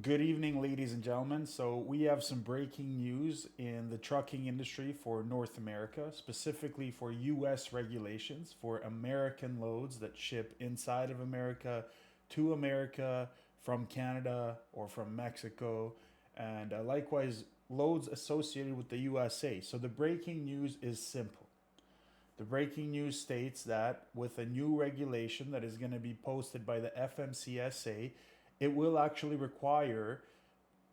Good evening, ladies and gentlemen. So, we have some breaking news in the trucking industry for North America, specifically for US regulations for American loads that ship inside of America to America from Canada or from Mexico, and likewise loads associated with the USA. So, the breaking news is simple. The breaking news states that with a new regulation that is going to be posted by the fmCSA, it will actually require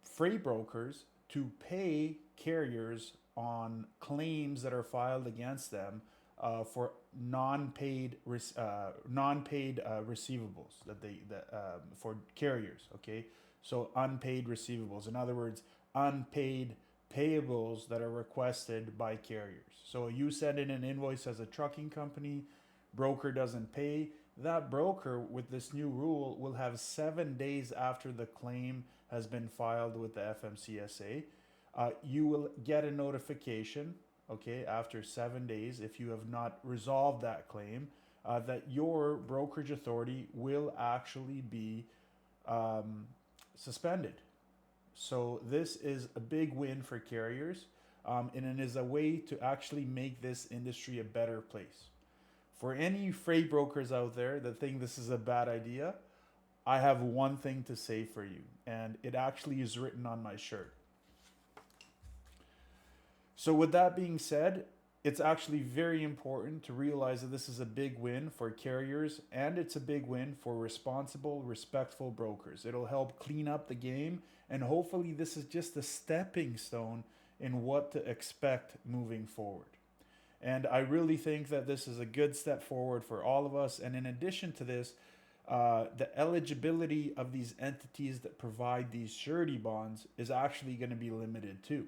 freight brokers to pay carriers on claims that are filed against them for non-paid receivables for carriers. Okay, so unpaid receivables. In other words, unpaid payables that are requested by carriers. So you send in an invoice as a trucking company, broker doesn't pay. That broker, with this new rule, will have 7 days after the claim has been filed with the fmCSA. You will get a notification, okay, after 7 days, if you have not resolved that claim, that your brokerage authority will actually be suspended. So this is a big win for carriers, and it is a way to actually make this industry a better place. For any freight brokers out there that think this is a bad idea, I have one thing to say for you, and it actually is written on my shirt. So, with that being said, it's actually very important to realize that this is a big win for carriers and it's a big win for responsible, respectful brokers. It'll help clean up the game, and hopefully, this is just a stepping stone in what to expect moving forward. And I really think that this is a good step forward for all of us. And in addition to this, the eligibility of these entities that provide these surety bonds is actually going to be limited too.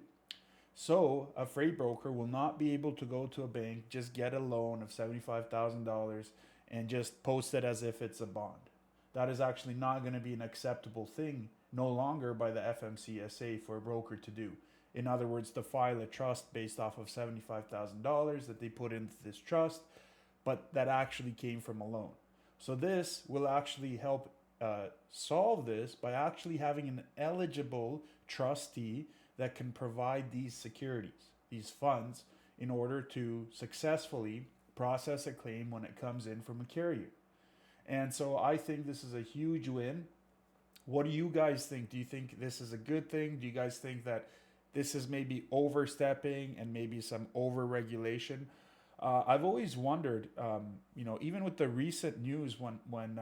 So a freight broker will not be able to go to a bank, just get a loan of $75,000 and just post it as if it's a bond. That is actually not going to be an acceptable thing no longer by the fmCSA for a broker to do. In other words, to file a trust based off of $75,000 that they put into this trust, but that actually came from a loan. So this will actually help solve this by actually having an eligible trustee that can provide these securities, these funds, in order to successfully process a claim when it comes in from a carrier. And so I think this is a huge win. What do you guys think? Do you think this is a good thing? Do you guys think that this is maybe overstepping and maybe some over regulation? I've always wondered, even with the recent news when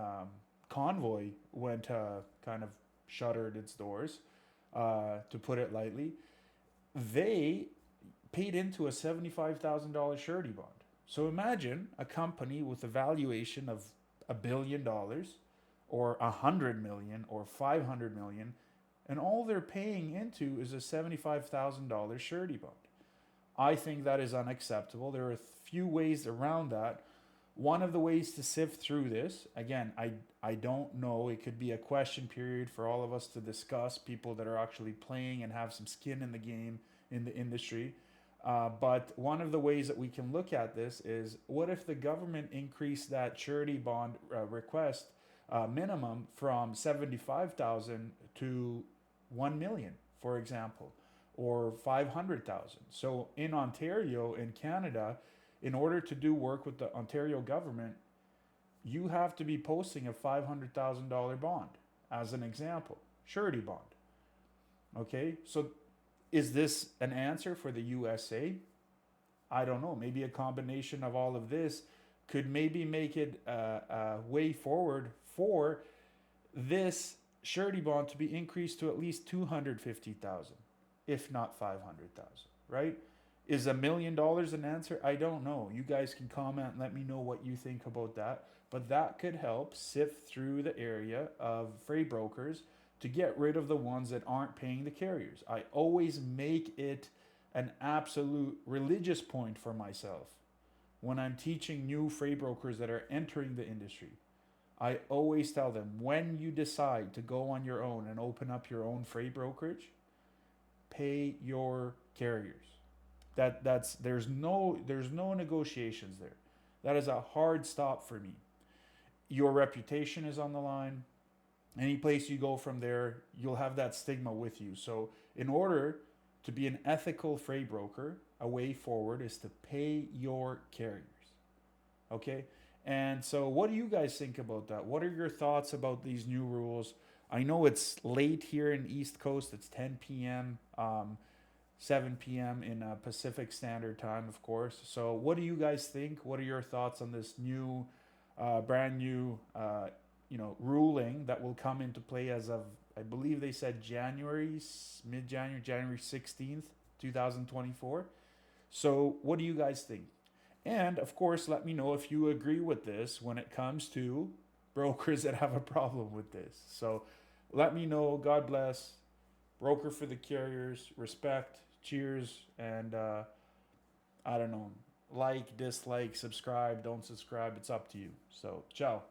Convoy went kind of shuttered its doors, to put it lightly, they paid into a $75,000 surety bond. So imagine a company with a valuation of $1 billion or 100 million or 500 million, and all they're paying into is a $75,000 surety bond. I think that is unacceptable. There are a few ways around that. One of the ways to sift through this, again, I don't know. It could be a question period for all of us to discuss, people that are actually playing and have some skin in the game in the industry. But one of the ways that we can look at this is, what if the government increased that surety bond request minimum from 75,000 to 1 million, for example, or 500,000. So in Ontario, in Canada, in order to do work with the Ontario government, you have to be posting a $500,000 bond, as an example, surety bond. Okay, so is this an answer for the USA? I don't know. Maybe a combination of all of this could maybe make it a way forward for this surety bond to be increased to at least 250,000, if not 500,000, right? Is $1 million an answer? I don't know. You guys can comment and let me know what you think about that. But that could help sift through the area of freight brokers to get rid of the ones that aren't paying the carriers. I always make it an absolute religious point for myself when I'm teaching new freight brokers that are entering the industry. I always tell them, when you decide to go on your own and open up your own freight brokerage, pay your carriers. That's there's no negotiations there. That is a hard stop for me. Your reputation is on the line. Any place you go from there, you'll have that stigma with you. So, in order to be an ethical freight broker, a way forward is to pay your carriers. Okay? And so, what do you guys think about that? What are your thoughts about these new rules? I know it's late here in East Coast, it's 10 p.m. 7 p.m. in Pacific Standard Time, of course. So, what do you guys think? What are your thoughts on this new, brand new, ruling that will come into play as of, I believe they said mid January, January 16th, 2024. So, what do you guys think? And of course, let me know if you agree with this when it comes to brokers that have a problem with this. So, let me know. God bless. Broker for the carriers. Respect. Cheers. And I don't know. Like, dislike, subscribe, don't subscribe. It's up to you. So, ciao.